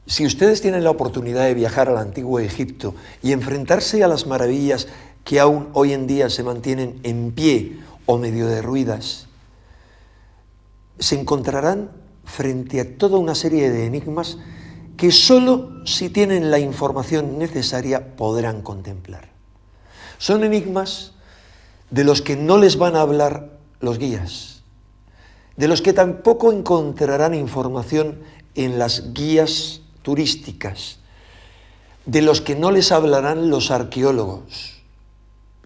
Si ustedes tienen la oportunidad de viajar al antiguo Egipto y enfrentarse a las maravillas que aún hoy en día se mantienen en pie o medio derruidas, se encontrarán frente a toda una serie de enigmas que solo si tienen la información necesaria podrán contemplar. Son enigmas de los que no les van a hablar los guías, de los que tampoco encontrarán información en las guías turísticas, de los que no les hablarán los arqueólogos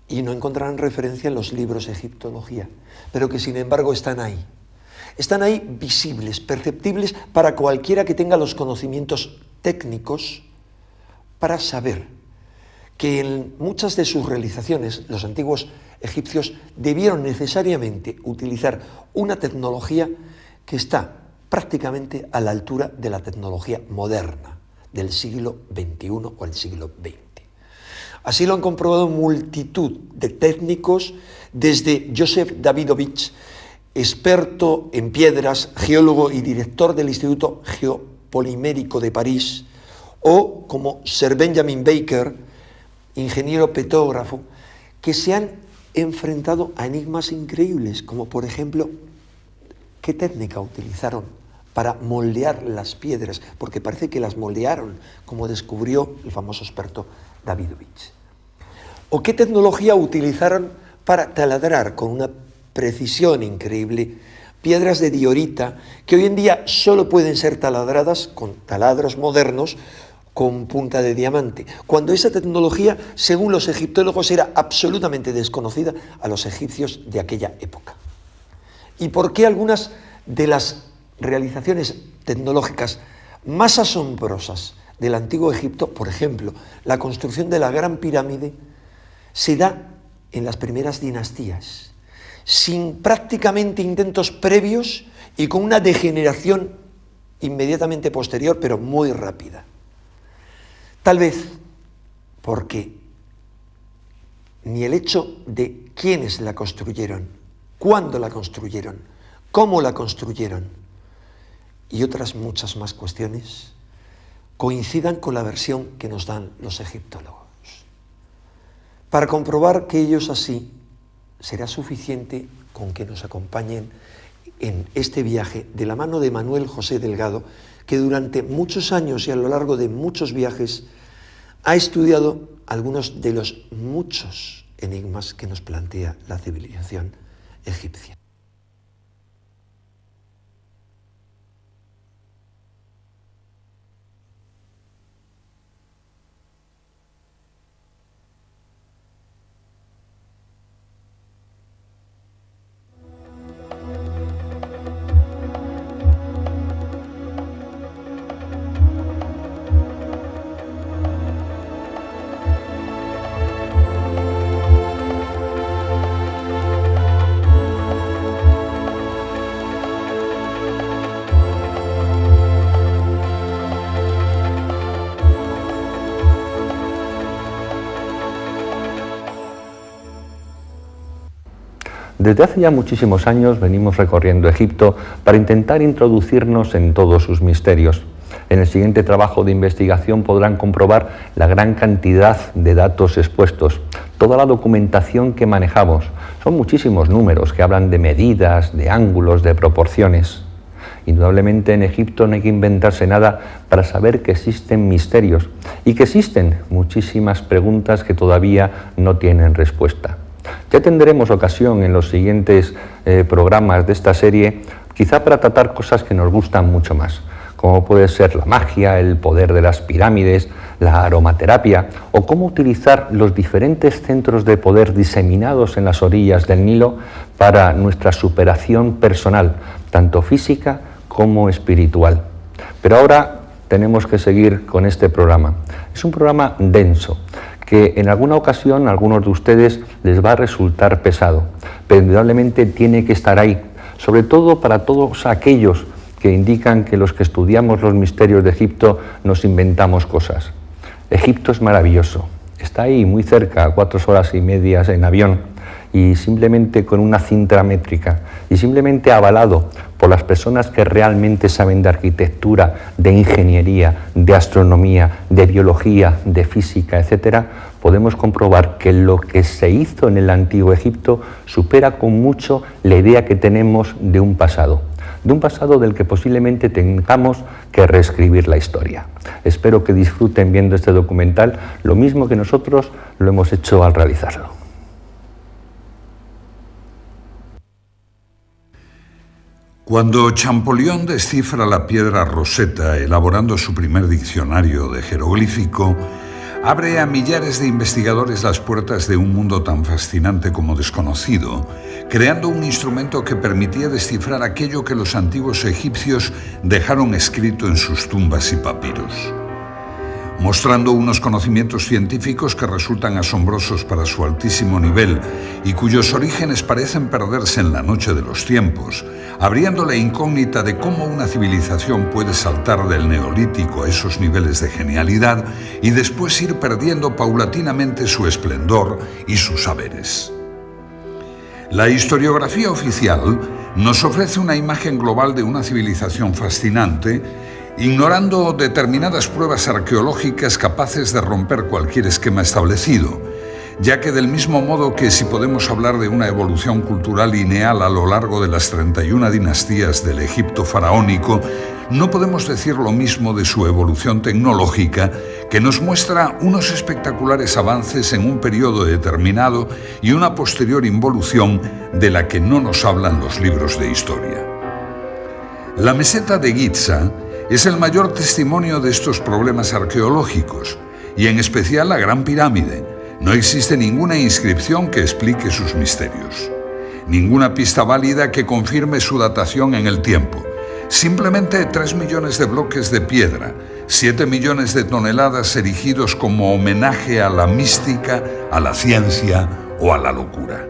y no encontrarán referencia en los libros de egiptología, pero que sin embargo están ahí. Están ahí visibles, perceptibles para cualquiera que tenga los conocimientos técnicos para saber que en muchas de sus realizaciones los antiguos egipcios debieron necesariamente utilizar una tecnología que está prácticamente a la altura de la tecnología moderna del siglo XXI o el siglo XX. Así lo han comprobado multitud de técnicos, desde Joseph Davidovich, experto en piedras, geólogo y director del Instituto Geopolimérico de París, o como Sir Benjamin Baker, ingeniero petógrafo, que se han enfrentado a enigmas increíbles, como por ejemplo, ¿qué técnica utilizaron para moldear las piedras? Porque parece que las moldearon, como descubrió el famoso experto Davidovich. ¿O qué tecnología utilizaron para taladrar con una precisión increíble piedras de diorita que hoy en día solo pueden ser taladradas con taladros modernos con punta de diamante, cuando esa tecnología, según los egiptólogos, era absolutamente desconocida a los egipcios de aquella época? ¿Y por qué algunas de las realizaciones tecnológicas más asombrosas del antiguo Egipto, por ejemplo, la construcción de la Gran Pirámide, se da en las primeras dinastías, sin prácticamente intentos previos y con una degeneración inmediatamente posterior, pero muy rápida? Tal vez porque ni el hecho de quiénes la construyeron, cuándo la construyeron, cómo la construyeron y otras muchas más cuestiones coincidan con la versión que nos dan los egiptólogos. Para comprobar que ellos así, será suficiente con que nos acompañen en este viaje de la mano de Manuel José Delgado, que durante muchos años y a lo largo de muchos viajes ha estudiado algunos de los muchos enigmas que nos plantea la civilización egipcia. Desde hace ya muchísimos años venimos recorriendo Egipto para intentar introducirnos en todos sus misterios. En el siguiente trabajo de investigación podrán comprobar la gran cantidad de datos expuestos, toda la documentación que manejamos. Son muchísimos números que hablan de medidas, de ángulos, de proporciones. Indudablemente en Egipto no hay que inventarse nada para saber que existen misterios y que existen muchísimas preguntas que todavía no tienen respuesta. Ya tendremos ocasión en los siguientes programas de esta serie, quizá para tratar cosas que nos gustan mucho más, como puede ser la magia, el poder de las pirámides, la aromaterapia, o cómo utilizar los diferentes centros de poder diseminados en las orillas del Nilo para nuestra superación personal, tanto física como espiritual. Pero ahora tenemos que seguir con este programa. Es un programa denso, que en alguna ocasión a algunos de ustedes les va a resultar pesado, pero indudablemente tiene que estar ahí, sobre todo para todos aquellos que indican que los que estudiamos los misterios de Egipto nos inventamos cosas. Egipto es maravilloso, está ahí muy cerca, a 4 horas y media en avión, y simplemente con una cinta métrica y simplemente avalado por las personas que realmente saben de arquitectura, de ingeniería, de astronomía, de biología, de física, etcétera, podemos comprobar que lo que se hizo en el Antiguo Egipto supera con mucho la idea que tenemos de un pasado del que posiblemente tengamos que reescribir la historia. Espero que disfruten viendo este documental lo mismo que nosotros lo hemos hecho al realizarlo. Cuando Champollion descifra la piedra Rosetta elaborando su primer diccionario de jeroglífico, abre a millares de investigadores las puertas de un mundo tan fascinante como desconocido, creando un instrumento que permitía descifrar aquello que los antiguos egipcios dejaron escrito en sus tumbas y papiros, mostrando unos conocimientos científicos que resultan asombrosos para su altísimo nivel y cuyos orígenes parecen perderse en la noche de los tiempos, abriendo la incógnita de cómo una civilización puede saltar del neolítico a esos niveles de genialidad y después ir perdiendo paulatinamente su esplendor y sus saberes. La historiografía oficial nos ofrece una imagen global de una civilización fascinante, ignorando determinadas pruebas arqueológicas capaces de romper cualquier esquema establecido, ya que del mismo modo que si podemos hablar de una evolución cultural lineal a lo largo de las 31 dinastías del Egipto faraónico, no podemos decir lo mismo de su evolución tecnológica, que nos muestra unos espectaculares avances en un periodo determinado y una posterior involución de la que no nos hablan los libros de historia. La meseta de Giza es el mayor testimonio de estos problemas arqueológicos, y en especial la Gran Pirámide. No existe ninguna inscripción que explique sus misterios, ninguna pista válida que confirme su datación en el tiempo. Simplemente 3 millones de bloques de piedra, 7 millones de toneladas erigidos como homenaje a la mística, a la ciencia o a la locura.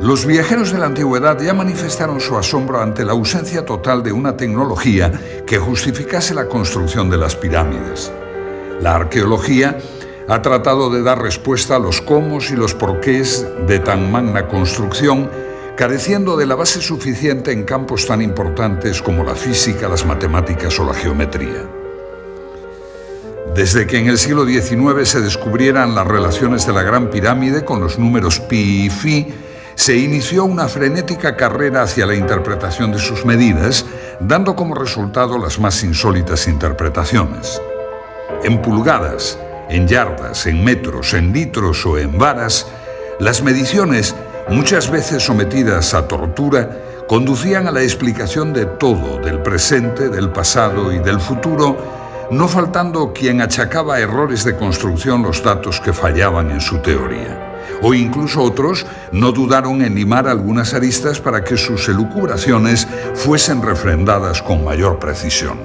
Los viajeros de la antigüedad ya manifestaron su asombro ante la ausencia total de una tecnología que justificase la construcción de las pirámides. La arqueología ha tratado de dar respuesta a los cómo y los porqués de tan magna construcción, careciendo de la base suficiente en campos tan importantes como la física, las matemáticas o la geometría. Desde que en el siglo XIX se descubrieran las relaciones de la Gran Pirámide con los números pi y phi, se inició una frenética carrera hacia la interpretación de sus medidas, dando como resultado las más insólitas interpretaciones. En pulgadas, en yardas, en metros, en litros o en varas, las mediciones, muchas veces sometidas a tortura, conducían a la explicación de todo, del presente, del pasado y del futuro, no faltando quien achacaba a errores de construcción los datos que fallaban en su teoría. O incluso otros no dudaron en limar algunas aristas para que sus elucubraciones fuesen refrendadas con mayor precisión.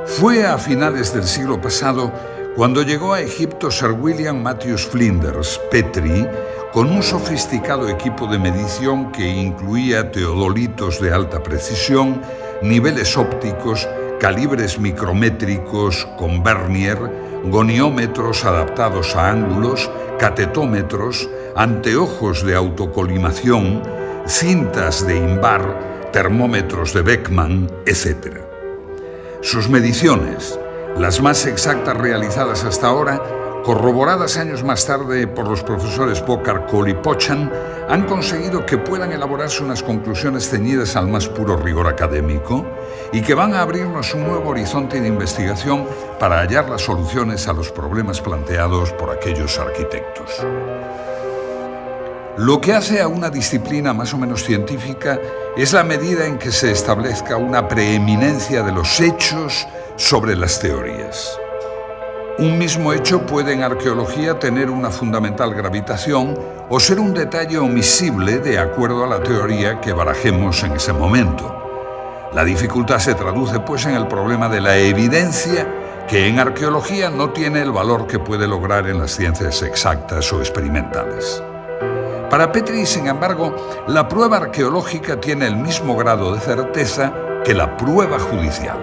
Fue a finales del siglo pasado cuando llegó a Egipto Sir William Matthews Flinders, Petrie, con un sofisticado equipo de medición que incluía teodolitos de alta precisión, niveles ópticos, calibres micrométricos con vernier, goniómetros adaptados a ángulos, catetómetros, anteojos de autocolimación, cintas de Invar, termómetros de Beckman, etc. Sus mediciones, las más exactas realizadas hasta ahora, corroboradas años más tarde por los profesores Bokar, Cole y Pochan, han conseguido que puedan elaborarse unas conclusiones ceñidas al más puro rigor académico y que van a abrirnos un nuevo horizonte de investigación para hallar las soluciones a los problemas planteados por aquellos arquitectos. Lo que hace a una disciplina más o menos científica es la medida en que se establezca una preeminencia de los hechos sobre las teorías. Un mismo hecho puede en arqueología tener una fundamental gravitación o ser un detalle omisible de acuerdo a la teoría que barajemos en ese momento. La dificultad se traduce pues en el problema de la evidencia, que en arqueología no tiene el valor que puede lograr en las ciencias exactas o experimentales. Para Petrie, sin embargo, la prueba arqueológica tiene el mismo grado de certeza que la prueba judicial.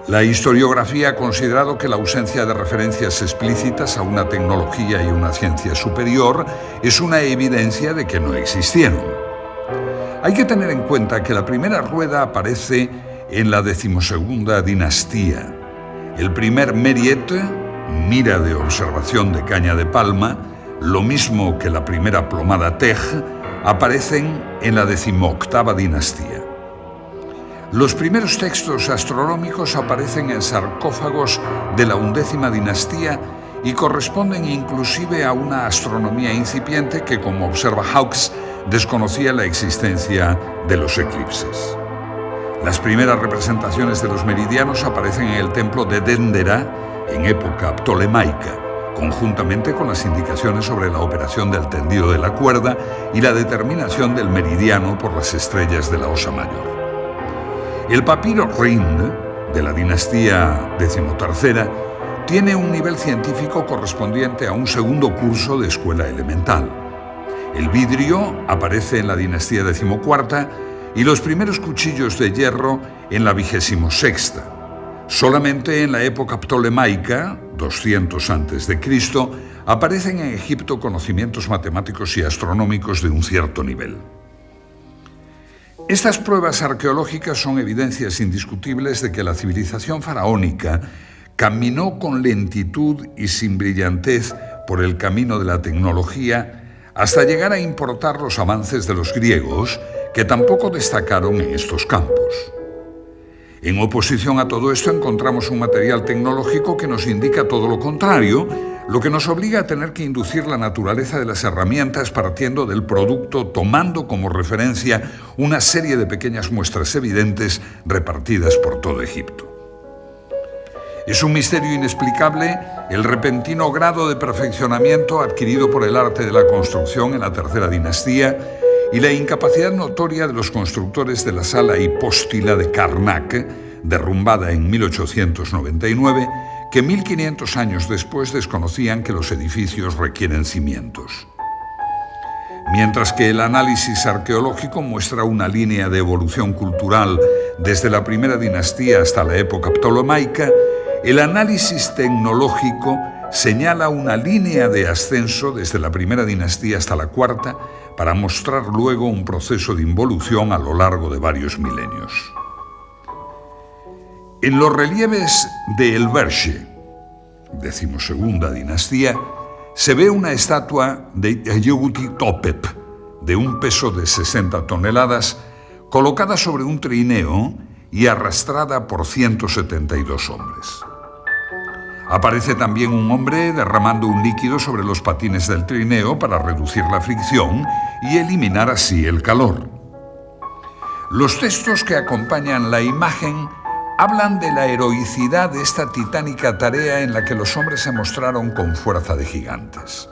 La historiografía ha considerado que la ausencia de referencias explícitas a una tecnología y una ciencia superior es una evidencia de que no existieron. Hay que tener en cuenta que la primera rueda aparece en la 12ª dinastía. El primer Meriet, mira de observación de caña de palma, lo mismo que la primera plomada Tej, aparecen en la 18ª dinastía. Los primeros textos astronómicos aparecen en sarcófagos de la 11ª dinastía y corresponden inclusive a una astronomía incipiente que, como observa Hawkes, desconocía la existencia de los eclipses. Las primeras representaciones de los meridianos aparecen en el templo de Dendera en época ptolemaica, conjuntamente con las indicaciones sobre la operación del tendido de la cuerda y la determinación del meridiano por las estrellas de la Osa Mayor. El papiro Rind, de la dinastía XIII, tiene un nivel científico correspondiente a un segundo curso de escuela elemental. El vidrio aparece en la dinastía XIV y los primeros cuchillos de hierro en la 26ª. Solamente en la época ptolemaica, 200 a.C., aparecen en Egipto conocimientos matemáticos y astronómicos de un cierto nivel. Estas pruebas arqueológicas son evidencias indiscutibles de que la civilización faraónica caminó con lentitud y sin brillantez por el camino de la tecnología hasta llegar a importar los avances de los griegos, que tampoco destacaron en estos campos. En oposición a todo esto encontramos un material tecnológico que nos indica todo lo contrario, lo que nos obliga a tener que inducir la naturaleza de las herramientas partiendo del producto, tomando como referencia una serie de pequeñas muestras evidentes repartidas por todo Egipto. Es un misterio inexplicable el repentino grado de perfeccionamiento adquirido por el arte de la construcción en la tercera dinastía y la incapacidad notoria de los constructores de la sala hipóstila de Karnak, derrumbada en 1899, que 1500 años después desconocían que los edificios requieren cimientos. Mientras que el análisis arqueológico muestra una línea de evolución cultural desde la primera dinastía hasta la época ptolemaica, el análisis tecnológico señala una línea de ascenso desde la primera dinastía hasta la cuarta para mostrar luego un proceso de involución a lo largo de varios milenios. En los relieves de El Berge, 12ª dinastía, se ve una estatua de Yehuti-Topep de un peso de 60 toneladas colocada sobre un trineo y arrastrada por 172 hombres. Aparece también un hombre derramando un líquido sobre los patines del trineo para reducir la fricción y eliminar así el calor. Los textos que acompañan la imagen hablan de la heroicidad de esta titánica tarea en la que los hombres se mostraron con fuerza de gigantes.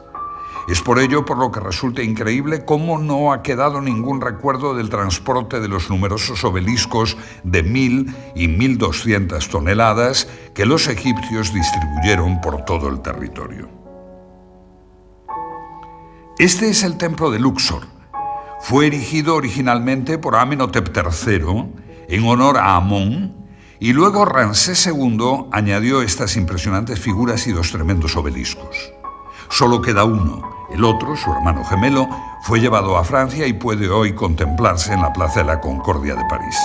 Es por ello por lo que resulta increíble cómo no ha quedado ningún recuerdo del transporte de los numerosos obeliscos de 1000 y 1200 toneladas que los egipcios distribuyeron por todo el territorio. Este es el templo de Luxor. Fue erigido originalmente por Amenhotep III en honor a Amón, y luego Ramsés II añadió estas impresionantes figuras y dos tremendos obeliscos. Solo queda uno. El otro, su hermano gemelo, fue llevado a Francia y puede hoy contemplarse en la Plaza de la Concordia de París.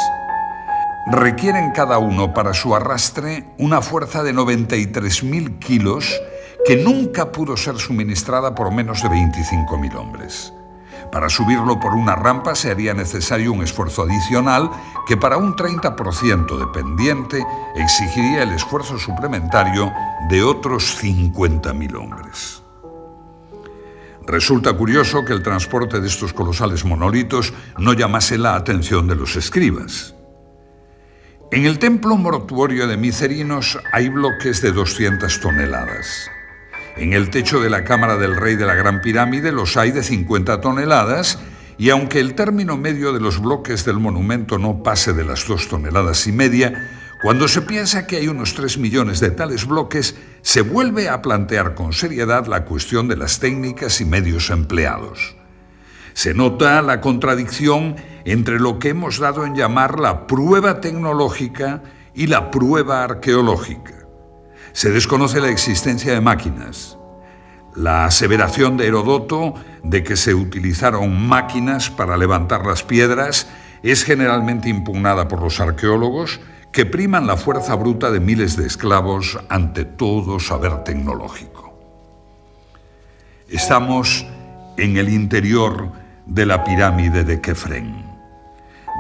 Requieren cada uno para su arrastre una fuerza de 93.000 kilos que nunca pudo ser suministrada por menos de 25.000 hombres. Para subirlo por una rampa se haría necesario un esfuerzo adicional que para un 30% de pendiente exigiría el esfuerzo suplementario de otros 50.000 hombres. Resulta curioso que el transporte de estos colosales monolitos no llamase la atención de los escribas. En el templo mortuorio de Micerinos hay bloques de 200 toneladas. En el techo de la cámara del rey de la Gran Pirámide los hay de 50 toneladas y aunque el término medio de los bloques del monumento no pase de las 2,5 toneladas, cuando se piensa que hay unos 3 millones de tales bloques, se vuelve a plantear con seriedad la cuestión de las técnicas y medios empleados. Se nota la contradicción entre lo que hemos dado en llamar la prueba tecnológica y la prueba arqueológica. Se desconoce la existencia de máquinas. La aseveración de Heródoto de que se utilizaron máquinas para levantar las piedras es generalmente impugnada por los arqueólogos, que priman la fuerza bruta de miles de esclavos ante todo saber tecnológico. Estamos en el interior de la pirámide de Kefren.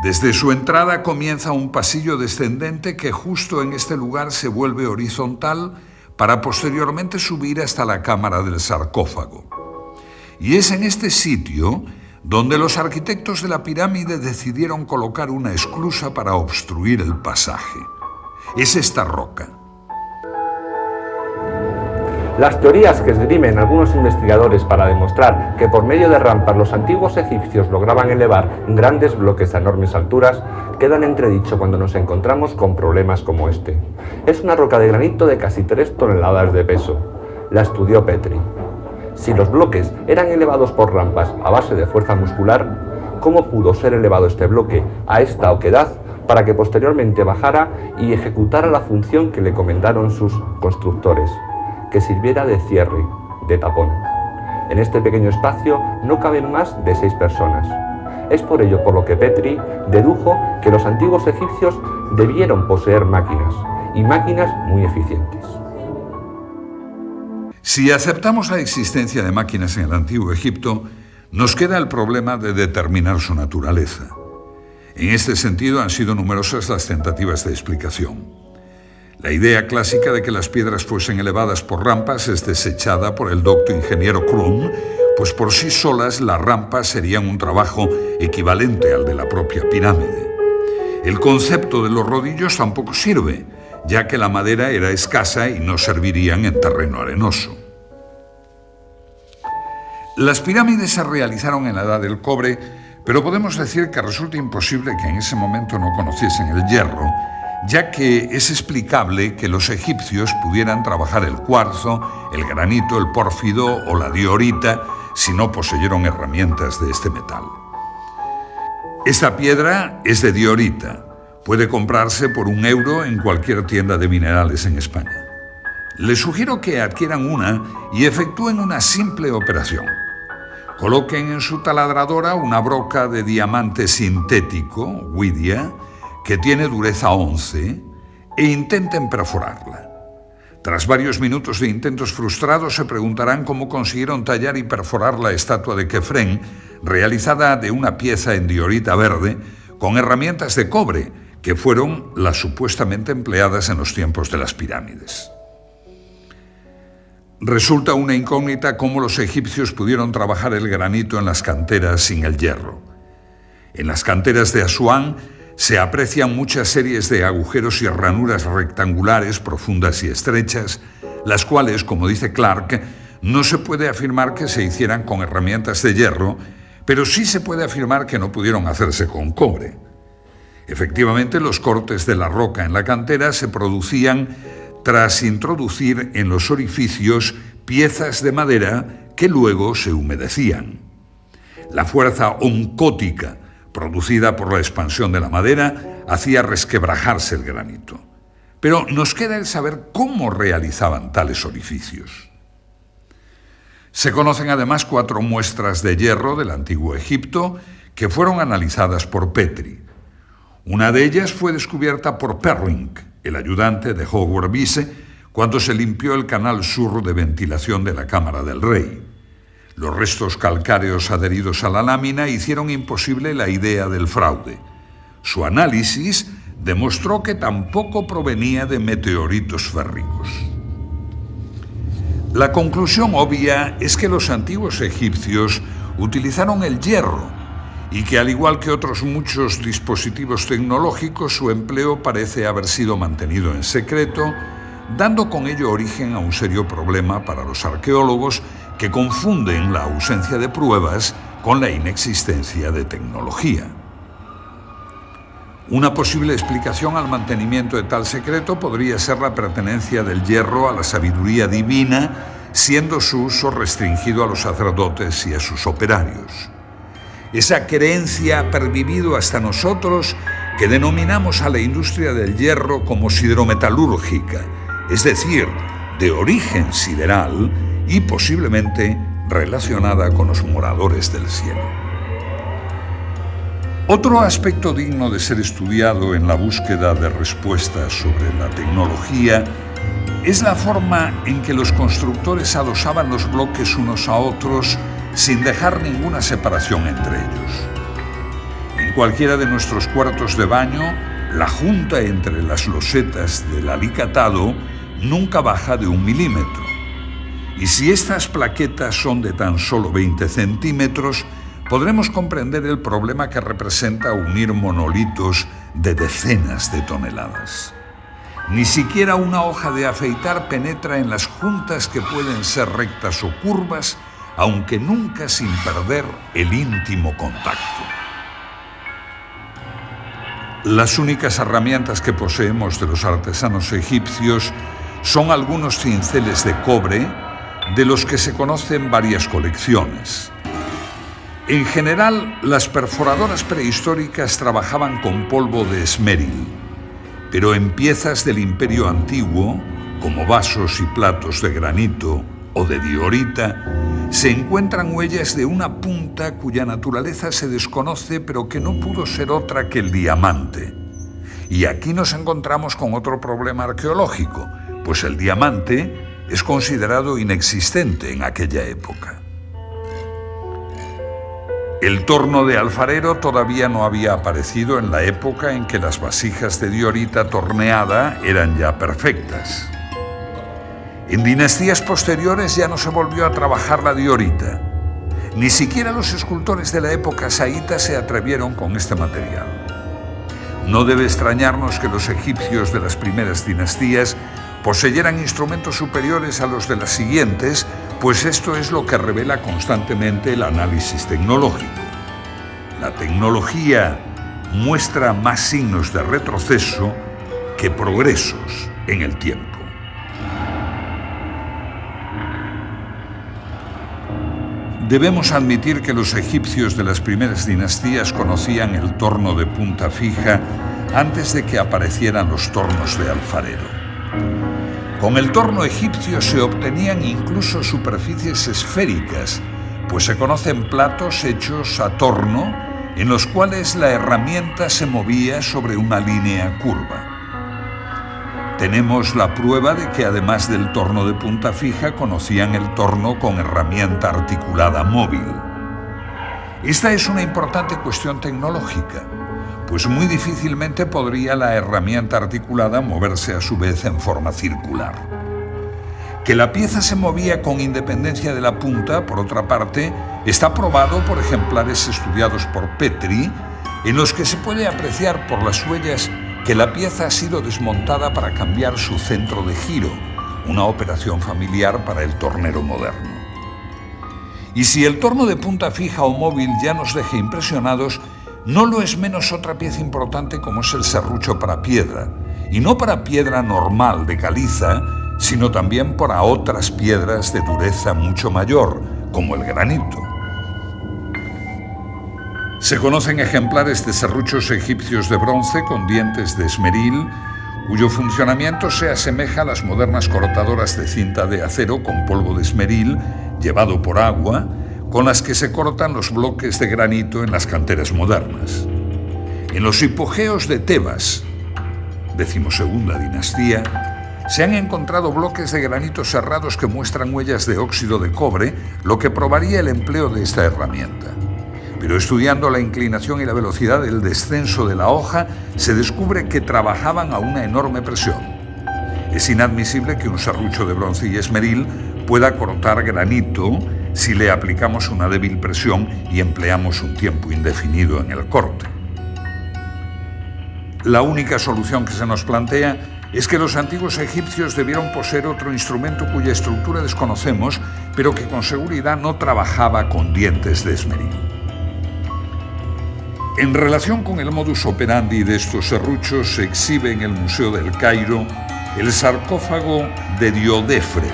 Desde su entrada comienza un pasillo descendente que justo en este lugar se vuelve horizontal para posteriormente subir hasta la cámara del sarcófago. Y es en este sitio donde los arquitectos de la pirámide decidieron colocar una esclusa para obstruir el pasaje. Es esta roca. Las teorías que esgrimen algunos investigadores para demostrar que por medio de rampas los antiguos egipcios lograban elevar grandes bloques a enormes alturas quedan en entredicho cuando nos encontramos con problemas como este. Es una roca de granito de casi 3 toneladas de peso. La estudió Petri. Si los bloques eran elevados por rampas a base de fuerza muscular, ¿cómo pudo ser elevado este bloque a esta oquedad para que posteriormente bajara y ejecutara la función que le encomendaron sus constructores? Que sirviera de cierre, de tapón. En este pequeño espacio no caben más de 6 personas. Es por ello por lo que Petri dedujo que los antiguos egipcios debieron poseer máquinas, y máquinas muy eficientes. Si aceptamos la existencia de máquinas en el Antiguo Egipto, nos queda el problema de determinar su naturaleza. En este sentido han sido numerosas las tentativas de explicación. La idea clásica de que las piedras fuesen elevadas por rampas es desechada por el docto ingeniero Krum, pues por sí solas las rampas serían un trabajo equivalente al de la propia pirámide. El concepto de los rodillos tampoco sirve, ya que la madera era escasa y no servirían en terreno arenoso. Las pirámides se realizaron en la Edad del Cobre, pero podemos decir que resulta imposible que en ese momento no conociesen el hierro, ya que es explicable que los egipcios pudieran trabajar el cuarzo, el granito, el pórfido o la diorita si no poseyeron herramientas de este metal. Esta piedra es de diorita. Puede comprarse por €1 en cualquier tienda de minerales en España. Les sugiero que adquieran una y efectúen una simple operación. Coloquen en su taladradora una broca de diamante sintético, Widia, que tiene dureza 11, e intenten perforarla. Tras varios minutos de intentos frustrados, se preguntarán cómo consiguieron tallar y perforar la estatua de Kefren, realizada de una pieza en diorita verde, con herramientas de cobre, que fueron las supuestamente empleadas en los tiempos de las pirámides. Resulta una incógnita cómo los egipcios pudieron trabajar el granito en las canteras sin el hierro. En las canteras de Asuán se aprecian muchas series de agujeros y ranuras rectangulares, profundas y estrechas, las cuales, como dice Clark, no se puede afirmar que se hicieran con herramientas de hierro, pero sí se puede afirmar que no pudieron hacerse con cobre. Efectivamente, los cortes de la roca en la cantera se producían tras introducir en los orificios piezas de madera que luego se humedecían. La fuerza oncótica producida por la expansión de la madera hacía resquebrajarse el granito. Pero nos queda el saber cómo realizaban tales orificios. Se conocen además 4 muestras de hierro del Antiguo Egipto que fueron analizadas por Petri. Una de ellas fue descubierta por Perring, el ayudante de Howard Bisse, cuando se limpió el canal sur de ventilación de la Cámara del Rey. Los restos calcáreos adheridos a la lámina hicieron imposible la idea del fraude. Su análisis demostró que tampoco provenía de meteoritos férricos. La conclusión obvia es que los antiguos egipcios utilizaron el hierro y que, al igual que otros muchos dispositivos tecnológicos, su empleo parece haber sido mantenido en secreto, dando con ello origen a un serio problema para los arqueólogos que confunden la ausencia de pruebas con la inexistencia de tecnología. Una posible explicación al mantenimiento de tal secreto podría ser la pertenencia del hierro a la sabiduría divina, siendo su uso restringido a los sacerdotes y a sus operarios. Esa creencia ha pervivido hasta nosotros que denominamos a la industria del hierro como siderometalúrgica, es decir, de origen sideral y posiblemente relacionada con los moradores del cielo. Otro aspecto digno de ser estudiado en la búsqueda de respuestas sobre la tecnología es la forma en que los constructores adosaban los bloques unos a otros sin dejar ninguna separación entre ellos. En cualquiera de nuestros cuartos de baño, la junta entre las losetas del alicatado nunca baja de 1 milímetro. Y si estas plaquetas son de tan solo 20 centímetros, podremos comprender el problema que representa unir monolitos de decenas de toneladas. Ni siquiera una hoja de afeitar penetra en las juntas que pueden ser rectas o curvas, aunque nunca sin perder el íntimo contacto. Las únicas herramientas que poseemos de los artesanos egipcios son algunos cinceles de cobre, de los que se conocen varias colecciones. En general, las perforadoras prehistóricas trabajaban con polvo de esmeril, pero en piezas del Imperio Antiguo, como vasos y platos de granito o de diorita, se encuentran huellas de una punta cuya naturaleza se desconoce, pero que no pudo ser otra que el diamante. Y aquí nos encontramos con otro problema arqueológico, pues el diamante es considerado inexistente en aquella época. El torno de alfarero todavía no había aparecido en la época en que las vasijas de diorita torneada eran ya perfectas. En dinastías posteriores ya no se volvió a trabajar la diorita. Ni siquiera los escultores de la época saíta se atrevieron con este material. No debe extrañarnos que los egipcios de las primeras dinastías poseyeran instrumentos superiores a los de las siguientes, pues esto es lo que revela constantemente el análisis tecnológico. La tecnología muestra más signos de retroceso que progresos en el tiempo. Debemos admitir que los egipcios de las primeras dinastías conocían el torno de punta fija antes de que aparecieran los tornos de alfarero. Con el torno egipcio se obtenían incluso superficies esféricas, pues se conocen platos hechos a torno en los cuales la herramienta se movía sobre una línea curva. Tenemos la prueba de que además del torno de punta fija conocían el torno con herramienta articulada móvil. Esta es una importante cuestión tecnológica, pues muy difícilmente podría la herramienta articulada moverse a su vez en forma circular. Que la pieza se movía con independencia de la punta, por otra parte, está probado por ejemplares estudiados por Petri, en los que se puede apreciar por las huellas que la pieza ha sido desmontada para cambiar su centro de giro, una operación familiar para el tornero moderno. Y si el torno de punta fija o móvil ya nos deja impresionados, no lo es menos otra pieza importante como es el serrucho para piedra, y no para piedra normal de caliza, sino también para otras piedras de dureza mucho mayor, como el granito. Se conocen ejemplares de serruchos egipcios de bronce con dientes de esmeril, cuyo funcionamiento se asemeja a las modernas cortadoras de cinta de acero con polvo de esmeril llevado por agua, con las que se cortan los bloques de granito en las canteras modernas. En los hipogeos de Tebas, 12ª dinastía, se han encontrado bloques de granito serrados que muestran huellas de óxido de cobre, lo que probaría el empleo de esta herramienta. Pero estudiando la inclinación y la velocidad del descenso de la hoja, se descubre que trabajaban a una enorme presión. Es inadmisible que un serrucho de bronce y esmeril pueda cortar granito si le aplicamos una débil presión y empleamos un tiempo indefinido en el corte. La única solución que se nos plantea es que los antiguos egipcios debieron poseer otro instrumento cuya estructura desconocemos, pero que con seguridad no trabajaba con dientes de esmeril. En relación con el modus operandi de estos serruchos, se exhibe en el Museo del Cairo el sarcófago de Diodefre,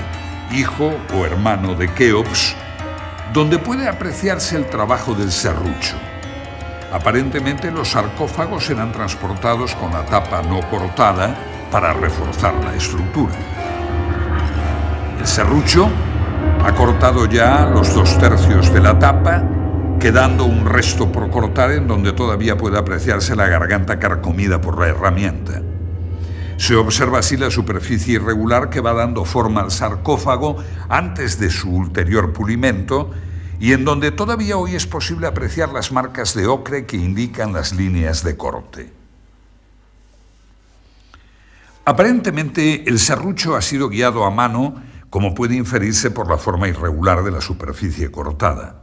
hijo o hermano de Keops, donde puede apreciarse el trabajo del serrucho. Aparentemente los sarcófagos eran transportados con la tapa no cortada para reforzar la estructura. El serrucho ha cortado ya los 2/3 de la tapa, quedando un resto por cortar en donde todavía puede apreciarse la garganta carcomida por la herramienta. Se observa así la superficie irregular que va dando forma al sarcófago antes de su ulterior pulimento y en donde todavía hoy es posible apreciar las marcas de ocre que indican las líneas de corte. Aparentemente, el serrucho ha sido guiado a mano, como puede inferirse por la forma irregular de la superficie cortada.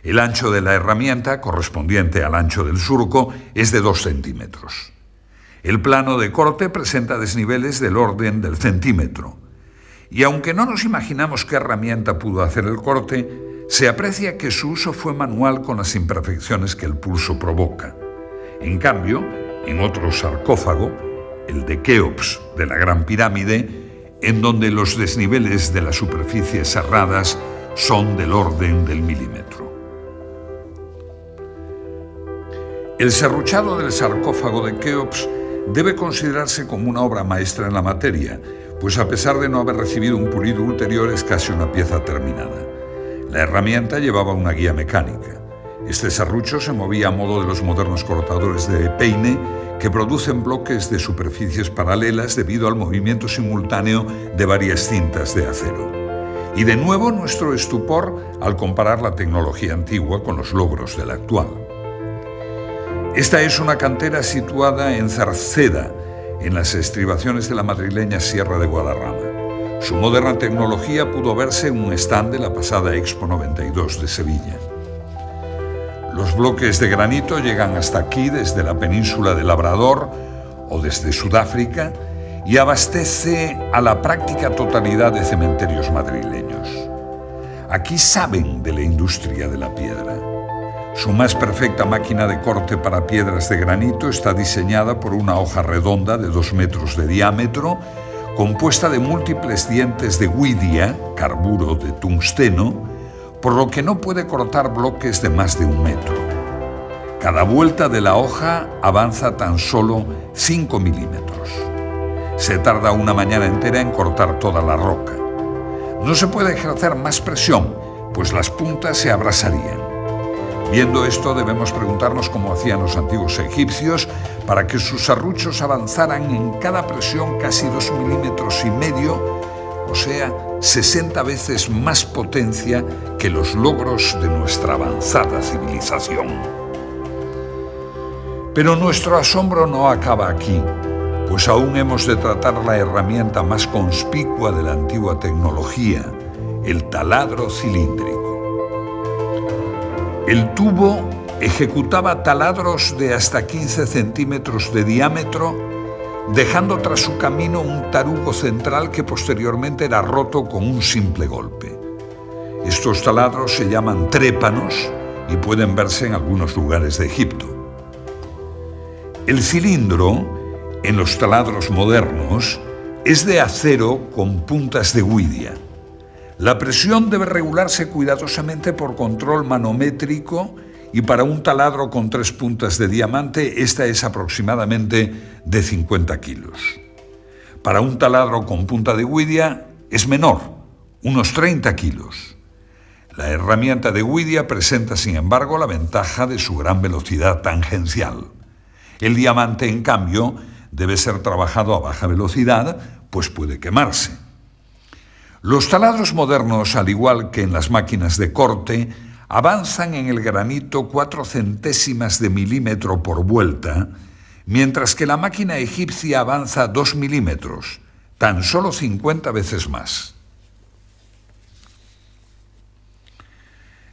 El ancho de la herramienta, correspondiente al ancho del surco, es de 2 centímetros. El plano de corte presenta desniveles del orden del centímetro. Y aunque no nos imaginamos qué herramienta pudo hacer el corte, se aprecia que su uso fue manual con las imperfecciones que el pulso provoca. En cambio, en otro sarcófago, el de Keops de la Gran Pirámide, en donde los desniveles de las superficies serradas son del orden del milímetro. El serruchado del sarcófago de Keops debe considerarse como una obra maestra en la materia, pues a pesar de no haber recibido un pulido ulterior es casi una pieza terminada. La herramienta llevaba una guía mecánica. Este serrucho se movía a modo de los modernos cortadores de peine que producen bloques de superficies paralelas debido al movimiento simultáneo de varias cintas de acero. Y de nuevo nuestro estupor al comparar la tecnología antigua con los logros de la actual. Esta es una cantera situada en Cerceda, en las estribaciones de la madrileña Sierra de Guadarrama. Su moderna tecnología pudo verse en un stand de la pasada Expo 92 de Sevilla. Los bloques de granito llegan hasta aquí desde la península de Labrador o desde Sudáfrica y abastece a la práctica totalidad de cementerios madrileños. Aquí saben de la industria de la piedra. Su más perfecta máquina de corte para piedras de granito está diseñada por una hoja redonda de 2 metros de diámetro, compuesta de múltiples dientes de huidia, carburo de tungsteno, por lo que no puede cortar bloques de más de 1 metro. Cada vuelta de la hoja avanza tan solo 5 milímetros. Se tarda una mañana entera en cortar toda la roca. No se puede ejercer más presión, pues las puntas se abrasarían. Viendo esto, debemos preguntarnos cómo hacían los antiguos egipcios para que sus serruchos avanzaran en cada presión casi 2,5 milímetros, o sea, 60 veces más potencia que los logros de nuestra avanzada civilización. Pero nuestro asombro no acaba aquí, pues aún hemos de tratar la herramienta más conspicua de la antigua tecnología, el taladro cilíndrico. El tubo ejecutaba taladros de hasta 15 centímetros de diámetro, dejando tras su camino un tarugo central que posteriormente era roto con un simple golpe. Estos taladros se llaman trépanos y pueden verse en algunos lugares de Egipto. El cilindro, en los taladros modernos, es de acero con puntas de huidia. La presión debe regularse cuidadosamente por control manométrico y para un taladro con 3 puntas de diamante, esta es aproximadamente de 50 kilos. Para un taladro con punta de huidia es menor, unos 30 kilos. La herramienta de huidia presenta, sin embargo, la ventaja de su gran velocidad tangencial. El diamante, en cambio, debe ser trabajado a baja velocidad, pues puede quemarse. Los taladros modernos, al igual que en las máquinas de corte, avanzan en el granito 4 centésimas de milímetro por vuelta, mientras que la máquina egipcia avanza 2 milímetros, tan solo 50 veces más.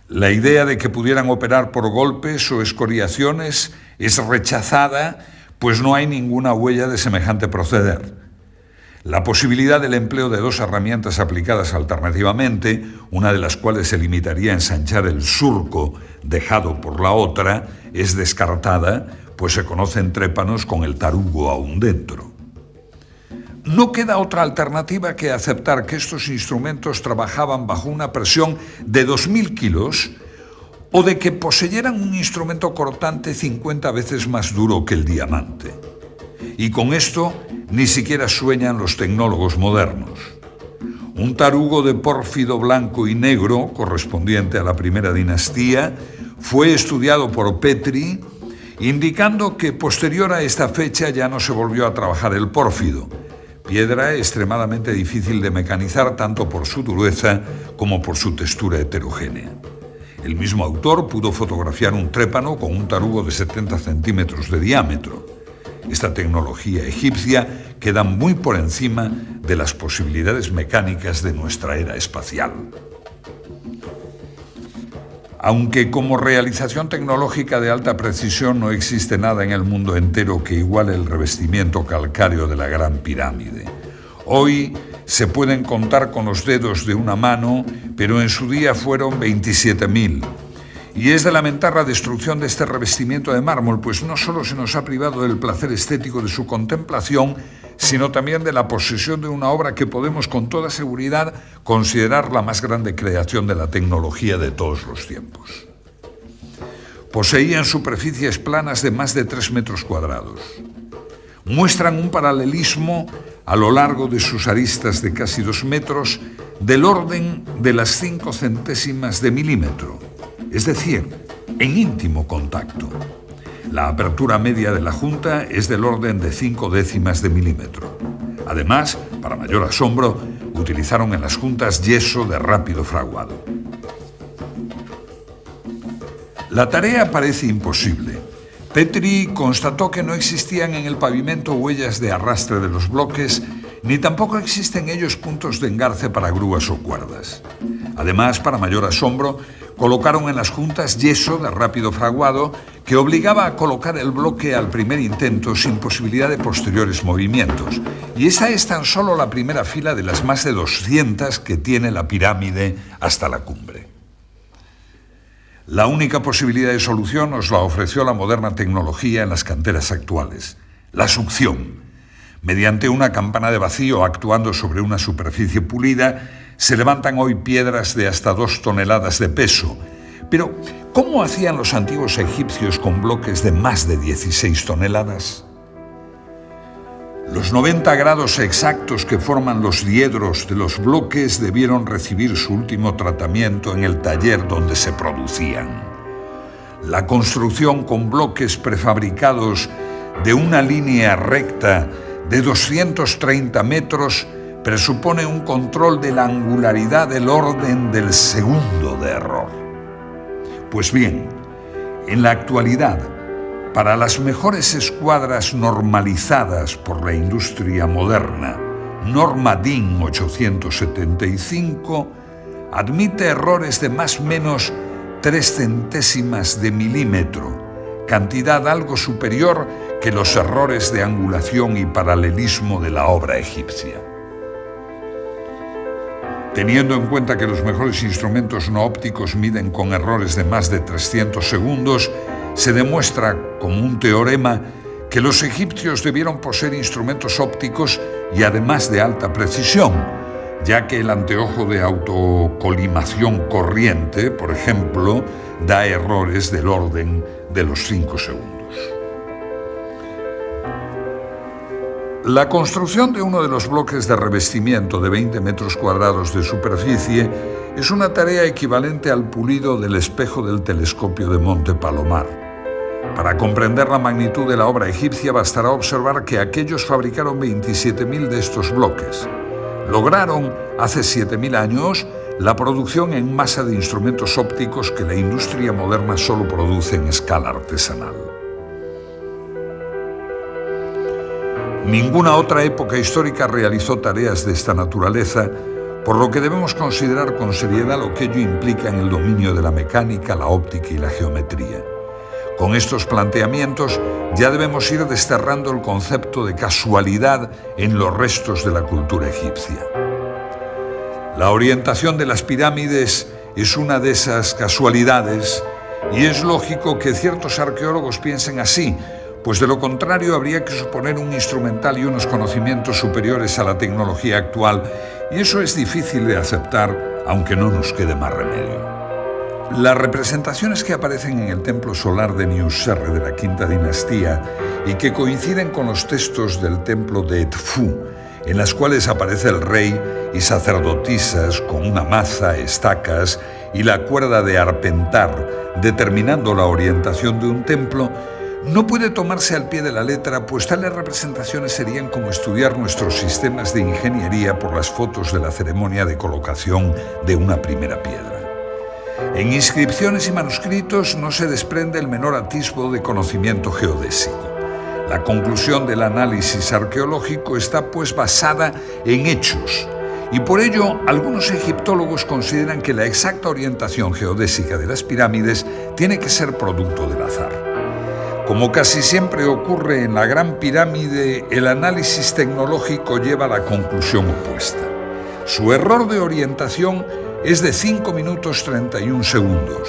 La idea de que pudieran operar por golpes o escoriaciones es rechazada, pues no hay ninguna huella de semejante proceder. La posibilidad del empleo de 2 herramientas aplicadas alternativamente, una de las cuales se limitaría a ensanchar el surco dejado por la otra, es descartada, pues se conocen trépanos con el tarugo aún dentro. No queda otra alternativa que aceptar que estos instrumentos trabajaban bajo una presión de 2.000 kilos o de que poseyeran un instrumento cortante 50 veces más duro que el diamante. Y con esto ni siquiera sueñan los tecnólogos modernos. Un tarugo de pórfido blanco y negro, correspondiente a la primera dinastía, fue estudiado por Petri, indicando que posterior a esta fecha ya no se volvió a trabajar el pórfido, piedra extremadamente difícil de mecanizar tanto por su dureza como por su textura heterogénea. El mismo autor pudo fotografiar un trépano con un tarugo de 70 centímetros de diámetro. Esta tecnología egipcia queda muy por encima de las posibilidades mecánicas de nuestra era espacial. Aunque como realización tecnológica de alta precisión no existe nada en el mundo entero que iguale el revestimiento calcáreo de la Gran Pirámide. Hoy se pueden contar con los dedos de una mano, pero en su día fueron 27.000. Y es de lamentar la destrucción de este revestimiento de mármol, pues no solo se nos ha privado del placer estético de su contemplación, sino también de la posesión de una obra que podemos con toda seguridad considerar la más grande creación de la tecnología de todos los tiempos. Poseían superficies planas de más de 3 metros cuadrados. Muestran un paralelismo a lo largo de sus aristas de casi 2 metros del orden de las 5 centésimas de milímetro, es decir, en íntimo contacto. La apertura media de la junta es del orden de 5 décimas de milímetro. Además, para mayor asombro, utilizaron en las juntas yeso de rápido fraguado. La tarea parece imposible. Petri constató que no existían en el pavimento huellas de arrastre de los bloques, ni tampoco existen en ellos puntos de engarce para grúas o cuerdas. Además, para mayor asombro, colocaron en las juntas yeso de rápido fraguado que obligaba a colocar el bloque al primer intento sin posibilidad de posteriores movimientos. Y esta es tan solo la primera fila de las más de 200 que tiene la pirámide hasta la cumbre. La única posibilidad de solución nos la ofreció la moderna tecnología en las canteras actuales, la succión. Mediante una campana de vacío actuando sobre una superficie pulida, se levantan hoy piedras de hasta 2 toneladas de peso. Pero, ¿cómo hacían los antiguos egipcios con bloques de más de 16 toneladas? Los 90 grados exactos que forman los diedros de los bloques debieron recibir su último tratamiento en el taller donde se producían. La construcción con bloques prefabricados de una línea recta de 230 metros presupone un control de la angularidad del orden del segundo de error. Pues bien, en la actualidad, para las mejores escuadras normalizadas por la industria moderna, norma DIN 875 admite errores de más o menos 3 centésimas de milímetro, cantidad algo superior que los errores de angulación y paralelismo de la obra egipcia. Teniendo en cuenta que los mejores instrumentos no ópticos miden con errores de más de 300 segundos, se demuestra como un teorema que los egipcios debieron poseer instrumentos ópticos y además de alta precisión, ya que el anteojo de autocolimación corriente, por ejemplo, da errores del orden de los 5 segundos. La construcción de uno de los bloques de revestimiento de 20 metros cuadrados de superficie es una tarea equivalente al pulido del espejo del telescopio de Monte Palomar. Para comprender la magnitud de la obra egipcia bastará observar que aquellos fabricaron 27.000 de estos bloques. Lograron, hace 7.000 años, la producción en masa de instrumentos ópticos que la industria moderna solo produce en escala artesanal. Ninguna otra época histórica realizó tareas de esta naturaleza, por lo que debemos considerar con seriedad lo que ello implica en el dominio de la mecánica, la óptica y la geometría. Con estos planteamientos ya debemos ir desterrando el concepto de casualidad en los restos de la cultura egipcia. La orientación de las pirámides es una de esas casualidades y es lógico que ciertos arqueólogos piensen así, pues de lo contrario habría que suponer un instrumental y unos conocimientos superiores a la tecnología actual, y eso es difícil de aceptar, aunque no nos quede más remedio. Las representaciones que aparecen en el templo solar de Niuserre de la Quinta Dinastía y que coinciden con los textos del templo de Edfu, en las cuales aparece el rey y sacerdotisas con una maza, estacas y la cuerda de arpentar, determinando la orientación de un templo, no puede tomarse al pie de la letra, pues tales representaciones serían como estudiar nuestros sistemas de ingeniería por las fotos de la ceremonia de colocación de una primera piedra. En inscripciones y manuscritos no se desprende el menor atisbo de conocimiento geodésico. La conclusión del análisis arqueológico está pues basada en hechos, y por ello algunos egiptólogos consideran que la exacta orientación geodésica de las pirámides tiene que ser producto del azar. Como casi siempre ocurre en la Gran Pirámide, el análisis tecnológico lleva a la conclusión opuesta. Su error de orientación es de 5 minutos 31 segundos.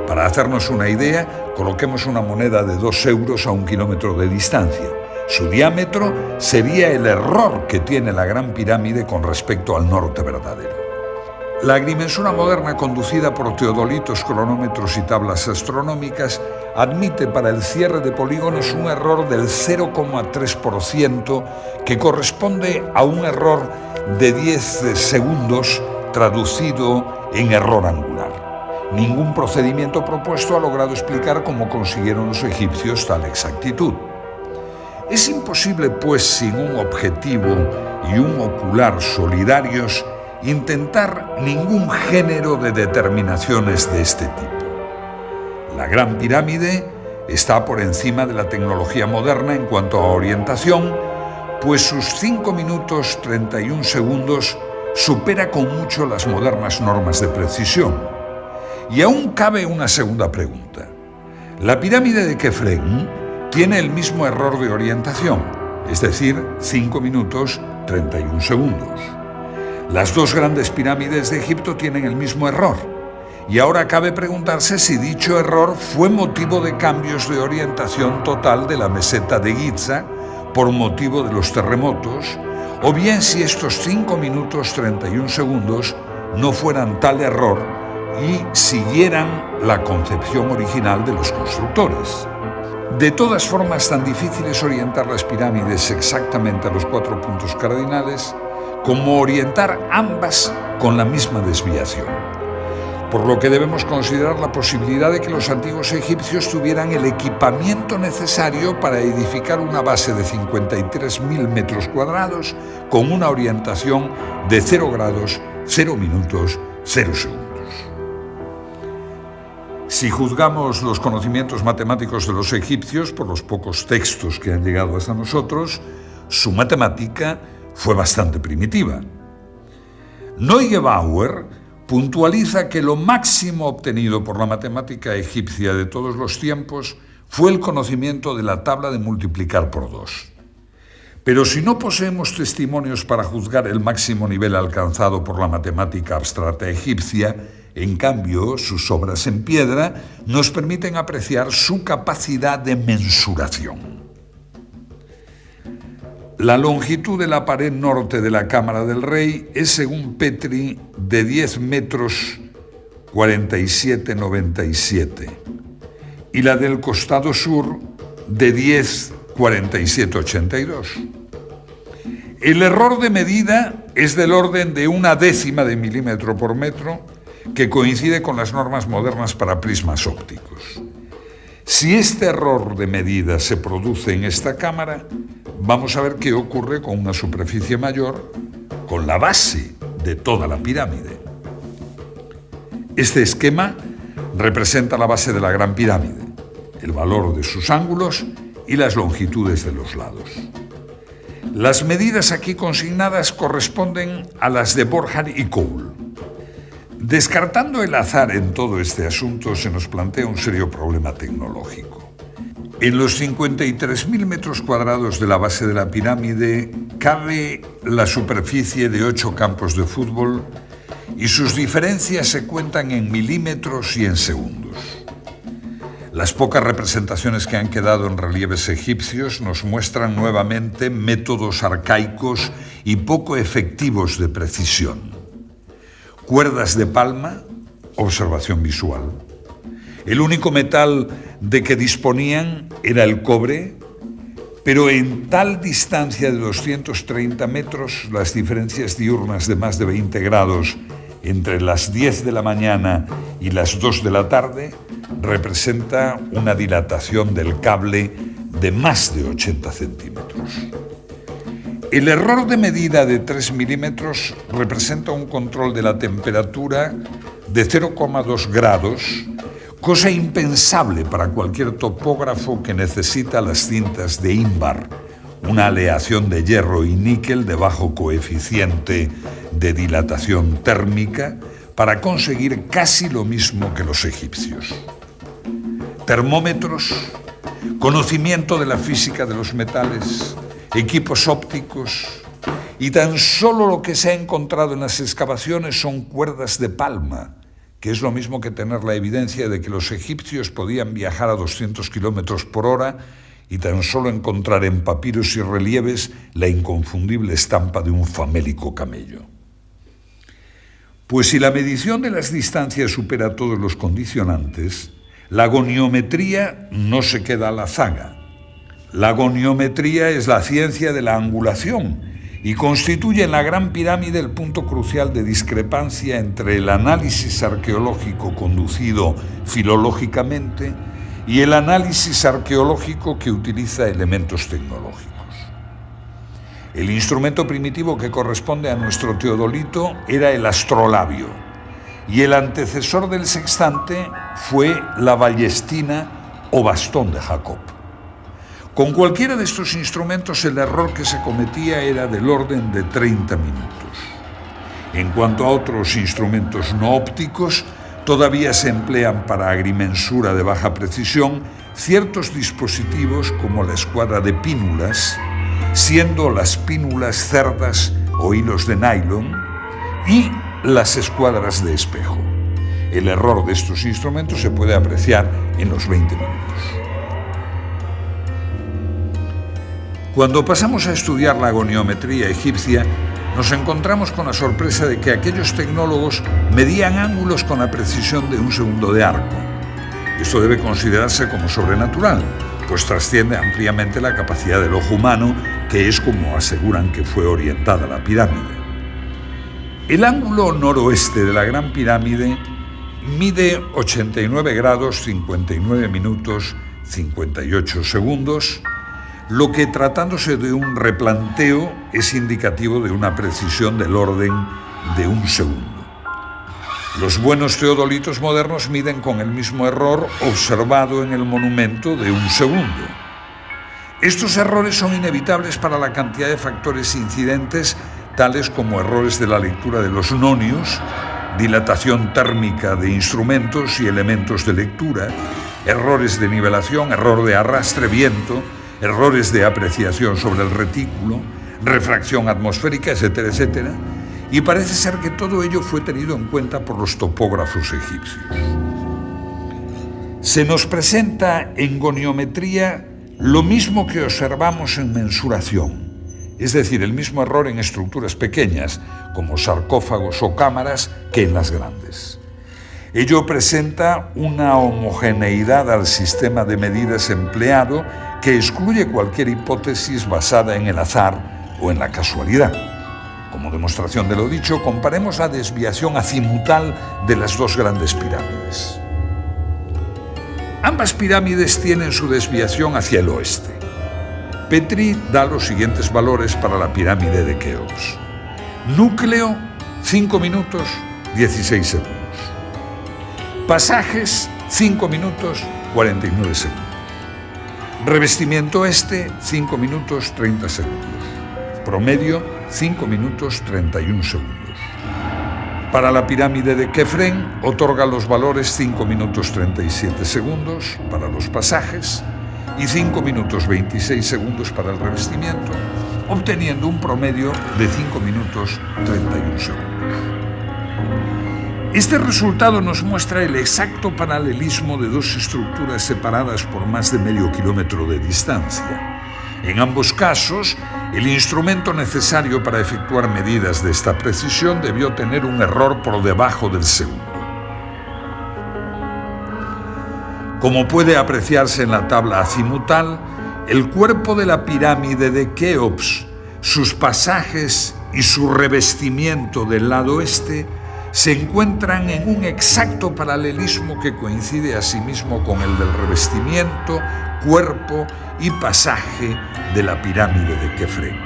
Para hacernos una idea, coloquemos una moneda de 2 euros a 1 kilómetro de distancia. Su diámetro sería el error que tiene la Gran Pirámide con respecto al norte verdadero. La agrimensura moderna, conducida por teodolitos, cronómetros y tablas astronómicas, admite para el cierre de polígonos un error del 0,3%, que corresponde a un error de 10 segundos traducido en error angular. Ningún procedimiento propuesto ha logrado explicar cómo consiguieron los egipcios tal exactitud. Es imposible, pues, sin un objetivo y un ocular solidarios, intentar ningún género de determinaciones de este tipo. La Gran Pirámide está por encima de la tecnología moderna en cuanto a orientación, pues sus 5 minutos 31 segundos supera con mucho las modernas normas de precisión. Y aún cabe una segunda pregunta. La pirámide de Kefren tiene el mismo error de orientación, es decir, 5 minutos 31 segundos. Las dos grandes pirámides de Egipto tienen el mismo error. Y ahora cabe preguntarse si dicho error fue motivo de cambios de orientación total de la meseta de Giza por motivo de los terremotos, o bien si estos 5 minutos 31 segundos no fueran tal error y siguieran la concepción original de los constructores. De todas formas, tan difícil es orientar las pirámides exactamente a los 4 puntos cardinales como orientar ambas con la misma desviación. Por lo que debemos considerar la posibilidad de que los antiguos egipcios tuvieran el equipamiento necesario para edificar una base de 53.000 metros cuadrados con una orientación de 0 grados, 0 minutos, 0 segundos. Si juzgamos los conocimientos matemáticos de los egipcios por los pocos textos que han llegado hasta nosotros, su matemática fue bastante primitiva. Neugebauer puntualiza que lo máximo obtenido por la matemática egipcia de todos los tiempos fue el conocimiento de la tabla de multiplicar por 2. Pero si no poseemos testimonios para juzgar el máximo nivel alcanzado por la matemática abstracta egipcia, en cambio, sus obras en piedra nos permiten apreciar su capacidad de mensuración. La longitud de la pared norte de la Cámara del Rey es, según Petri, de 10 metros 47,97 y la del costado sur de 10 47,82. El error de medida es del orden de 1/10 de milímetro por metro, que coincide con las normas modernas para prismas ópticos. Si este error de medida se produce en esta cámara, vamos a ver qué ocurre con una superficie mayor, con la base de toda la pirámide. Este esquema representa la base de la Gran Pirámide, el valor de sus ángulos y las longitudes de los lados. Las medidas aquí consignadas corresponden a las de Borjar y Cole. Descartando el azar en todo este asunto, se nos plantea un serio problema tecnológico. En los 53.000 metros cuadrados de la base de la pirámide cabe la superficie de 8 campos de fútbol y sus diferencias se cuentan en milímetros y en segundos. Las pocas representaciones que han quedado en relieves egipcios nos muestran nuevamente métodos arcaicos y poco efectivos de precisión. Cuerdas de palma, observación visual. El único metal de que disponían era el cobre, pero en tal distancia de 230 metros, las diferencias diurnas de más de 20 grados entre las 10 de la mañana y las 2 de la tarde representa una dilatación del cable de más de 80 centímetros. El error de medida de 3 milímetros representa un control de la temperatura de 0,2 grados, cosa impensable para cualquier topógrafo que necesita las cintas de Invar, una aleación de hierro y níquel de bajo coeficiente de dilatación térmica, para conseguir casi lo mismo que los egipcios. Termómetros, conocimiento de la física de los metales, equipos ópticos, y tan solo lo que se ha encontrado en las excavaciones son cuerdas de palma, que es lo mismo que tener la evidencia de que los egipcios podían viajar a 200 kilómetros por hora y tan solo encontrar en papiros y relieves la inconfundible estampa de un famélico camello. Pues si la medición de las distancias supera todos los condicionantes, la goniometría no se queda a la zaga. La goniometría es la ciencia de la angulación y constituye en la Gran Pirámide el punto crucial de discrepancia entre el análisis arqueológico conducido filológicamente y el análisis arqueológico que utiliza elementos tecnológicos. El instrumento primitivo que corresponde a nuestro teodolito era el astrolabio, y el antecesor del sextante fue la ballestina o bastón de Jacob. Con cualquiera de estos instrumentos el error que se cometía era del orden de 30 minutos. En cuanto a otros instrumentos no ópticos, todavía se emplean para agrimensura de baja precisión ciertos dispositivos como la escuadra de pínulas, siendo las pínulas cerdas o hilos de nylon, y las escuadras de espejo. El error de estos instrumentos se puede apreciar en los 20 minutos. Cuando pasamos a estudiar la goniometría egipcia, nos encontramos con la sorpresa de que aquellos tecnólogos medían ángulos con la precisión de un segundo de arco. Esto debe considerarse como sobrenatural, pues trasciende ampliamente la capacidad del ojo humano, que es como aseguran que fue orientada la pirámide. El ángulo noroeste de la Gran Pirámide mide 89 grados 59 minutos 58 segundos, lo que, tratándose de un replanteo, es indicativo de una precisión del orden de un segundo. Los buenos teodolitos modernos miden con el mismo error observado en el monumento de un segundo. Estos errores son inevitables para la cantidad de factores incidentes, tales como errores de la lectura de los nonios, dilatación térmica de instrumentos y elementos de lectura, errores de nivelación, error de arrastre, viento, errores de apreciación sobre el retículo, refracción atmosférica, etcétera, etcétera, y parece ser que todo ello fue tenido en cuenta por los topógrafos egipcios. Se nos presenta en goniometría lo mismo que observamos en mensuración, es decir, el mismo error en estructuras pequeñas, como sarcófagos o cámaras, que en las grandes. Ello presenta una homogeneidad al sistema de medidas empleado que excluye cualquier hipótesis basada en el azar o en la casualidad. Como demostración de lo dicho, comparemos la desviación azimutal de las dos grandes pirámides. Ambas pirámides tienen su desviación hacia el oeste. Petrie da los siguientes valores para la pirámide de Keops. Núcleo, 5 minutos, 16 segundos. Pasajes, 5 minutos, 49 segundos. Revestimiento este, 5 minutos, 30 segundos. Promedio, 5 minutos, 31 segundos. Para la pirámide de Kefren, otorga los valores 5 minutos, 37 segundos para los pasajes y 5 minutos, 26 segundos para el revestimiento, obteniendo un promedio de 5 minutos, 31 segundos. Este resultado nos muestra el exacto paralelismo de dos estructuras separadas por más de medio kilómetro de distancia. En ambos casos, el instrumento necesario para efectuar medidas de esta precisión debió tener un error por debajo del segundo. Como puede apreciarse en la tabla azimutal, el cuerpo de la pirámide de Keops, sus pasajes y su revestimiento del lado este se encuentran en un exacto paralelismo que coincide asimismo con el del revestimiento, cuerpo y pasaje de la pirámide de Kefren.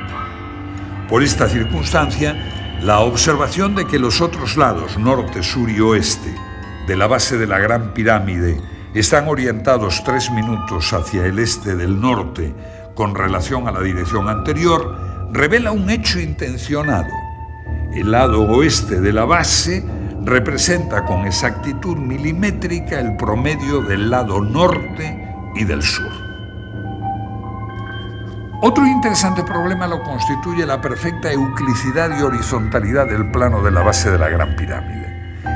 Por esta circunstancia, la observación de que los otros lados, norte, sur y oeste, de la base de la Gran Pirámide están orientados 3 minutos hacia el este del norte con relación a la dirección anterior, revela un hecho intencionado. El lado oeste de la base representa con exactitud milimétrica el promedio del lado norte y del sur. Otro interesante problema lo constituye la perfecta euclicidad y horizontalidad del plano de la base de la Gran Pirámide.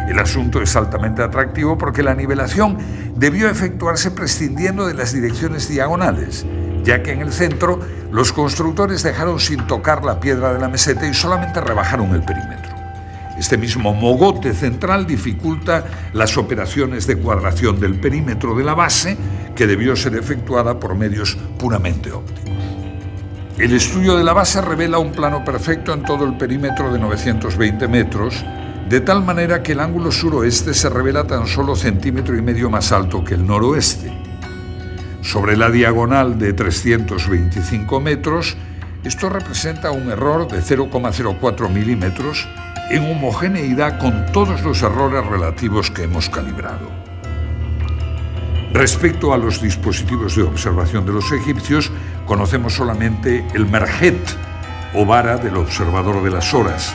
El asunto es altamente atractivo porque la nivelación debió efectuarse prescindiendo de las direcciones diagonales, ya que en el centro los constructores dejaron sin tocar la piedra de la meseta y solamente rebajaron el perímetro. Este mismo mogote central dificulta las operaciones de cuadración del perímetro de la base, que debió ser efectuada por medios puramente ópticos. El estudio de la base revela un plano perfecto en todo el perímetro de 920 metros, de tal manera que el ángulo suroeste se revela tan solo 1,5 centímetros más alto que el noroeste. Sobre la diagonal de 325 metros, esto representa un error de 0,04 milímetros en homogeneidad con todos los errores relativos que hemos calibrado. Respecto a los dispositivos de observación de los egipcios, conocemos solamente el merjet, o vara del observador de las horas,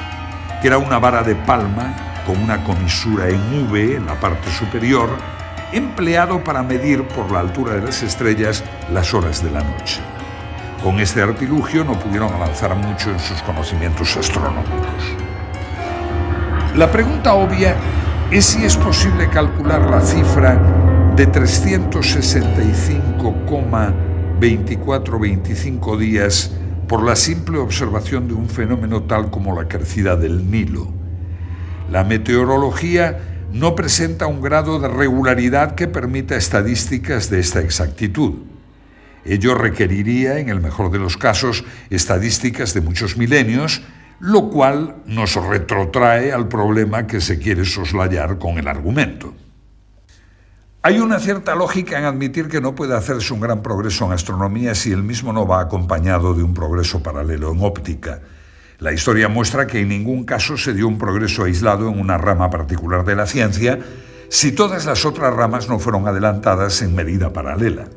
que era una vara de palma con una comisura en V en la parte superior, empleado para medir por la altura de las estrellas las horas de la noche. Con este artilugio no pudieron avanzar mucho en sus conocimientos astronómicos. La pregunta obvia es si es posible calcular la cifra de 365,2425 días por la simple observación de un fenómeno tal como la crecida del Nilo. La meteorología no presenta un grado de regularidad que permita estadísticas de esta exactitud. Ello requeriría, en el mejor de los casos, estadísticas de muchos milenios, lo cual nos retrotrae al problema que se quiere soslayar con el argumento. Hay una cierta lógica en admitir que no puede hacerse un gran progreso en astronomía si el mismo no va acompañado de un progreso paralelo en óptica. La historia muestra que en ningún caso se dio un progreso aislado en una rama particular de la ciencia si todas las otras ramas no fueron adelantadas en medida paralela.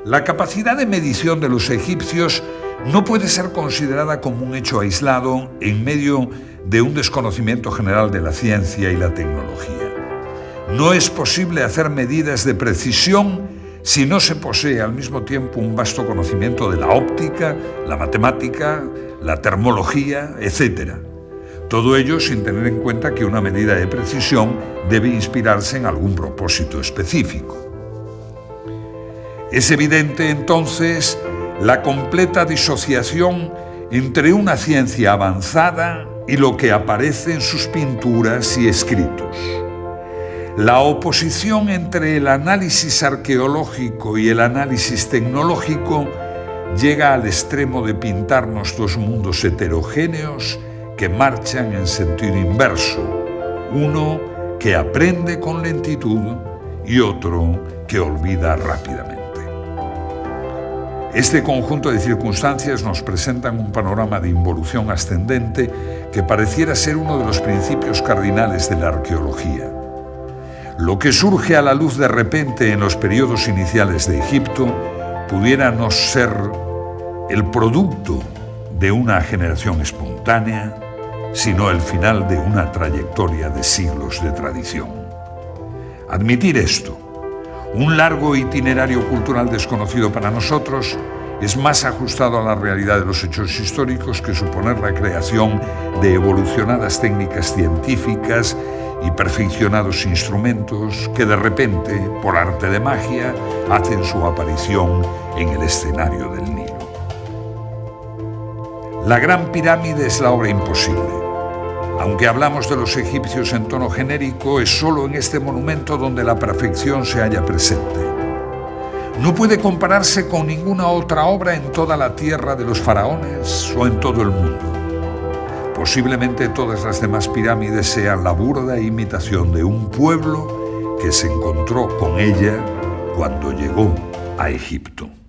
La capacidad de medición de los egipcios no puede ser considerada como un hecho aislado en medio de un desconocimiento general de la ciencia y la tecnología. No es posible hacer medidas de precisión si no se posee al mismo tiempo un vasto conocimiento de la óptica, la matemática, la termología, etc. Todo ello sin tener en cuenta que una medida de precisión debe inspirarse en algún propósito específico. Es evidente entonces la completa disociación entre una ciencia avanzada y lo que aparece en sus pinturas y escritos. La oposición entre el análisis arqueológico y el análisis tecnológico llega al extremo de pintarnos dos mundos heterogéneos que marchan en sentido inverso, uno que aprende con lentitud y otro que olvida rápidamente. Este conjunto de circunstancias nos presentan un panorama de involución ascendente que pareciera ser uno de los principios cardinales de la arqueología. Lo que surge a la luz de repente en los periodos iniciales de Egipto pudiera no ser el producto de una generación espontánea, sino el final de una trayectoria de siglos de tradición. Admitir esto, un largo itinerario cultural desconocido para nosotros, es más ajustado a la realidad de los hechos históricos que suponer la creación de evolucionadas técnicas científicas y perfeccionados instrumentos que de repente, por arte de magia, hacen su aparición en el escenario del Nilo. La Gran Pirámide es la obra imposible. Aunque hablamos de los egipcios en tono genérico, es solo en este monumento donde la perfección se halla presente. No puede compararse con ninguna otra obra en toda la tierra de los faraones o en todo el mundo. Posiblemente todas las demás pirámides sean la burda imitación de un pueblo que se encontró con ella cuando llegó a Egipto.